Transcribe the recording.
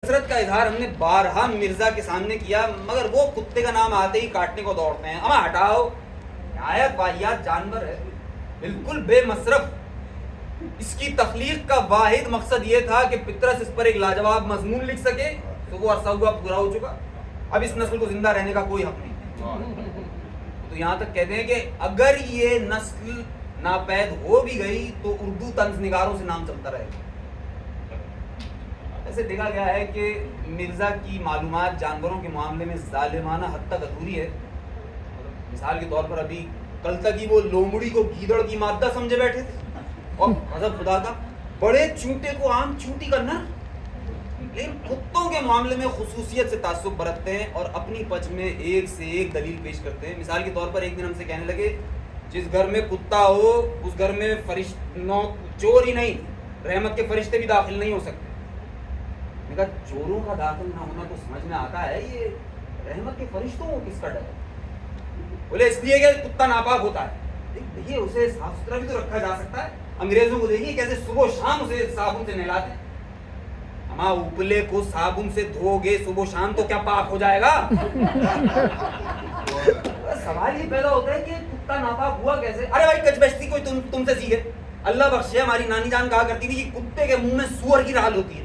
حسرت کا اظہار ہم نے بارہا مرزا کے سامنے کیا، مگر وہ کتے کا نام آتے ہی کاٹنے کو دوڑتے ہیں. اما ہٹاؤ، نہایت واہیات جانور ہے، بالکل بے مصرف. اس کی تخلیق کا واحد مقصد یہ تھا کہ پطرس اس پر ایک لاجواب مضمون لکھ سکے، تو وہ عرصہ ہوا پورا ہو چکا. اب اس نسل کو زندہ رہنے کا کوئی حق نہیں. تو یہاں تک کہتے ہیں کہ اگر یہ نسل ناپید ہو بھی گئی تو اردو طنز نگاروں سے نام چلتا رہے گا. ایسے دیکھا گیا ہے کہ مرزا کی معلومات جانوروں کے معاملے میں ظالمانہ حد تک ادھوری ہے. مثال کے طور پر ابھی کل تک ہی وہ لومڑی کو گیدڑ کی مادہ سمجھے بیٹھے تھے، اور غضب خدا کا بڑے چونٹے کو عام چونٹی کا نر. لیکن کتوں کے معاملے میں خصوصیت سے تعصب برتتے ہیں اور اپنی پچ میں ایک سے ایک دلیل پیش کرتے ہیں. مثال کے طور پر ایک دن ہم سے کہنے لگے جس گھر میں کتا ہو اس گھر میں چور ہی نہیں، رحمت کے فرشتے بھی داخل نہیں ہو سکتے. میں کہا چوروں کا داخل نہ ہونا تو سمجھ میں آتا ہے، یہ رحمت کے فرشتوں کو کس کا ڈر ہے؟ بولے اس لیے کہ کتا ناپاک ہوتا ہے. دیکھیے اسے صاف ستھرا بھی تو رکھا جا سکتا ہے. انگریزوں کو دیکھیے کیسے صبح و شام اسے صابن سے نہلاتے ہیں. ہما اوپلے کو صابن سے دھو گے صبح و شام تو کیا پاک ہو جائے گا؟ سوال یہ پیدا ہوتا ہے کہ کتا ناپاک ہوا کیسے؟ ارے بھائی کچ بچتی کوئی تم سے سیکھے. اللہ بخشے ہماری نانی جان کہا کرتی تھی کہ کتے کے منہ میں سور کی رال ہوتی ہے.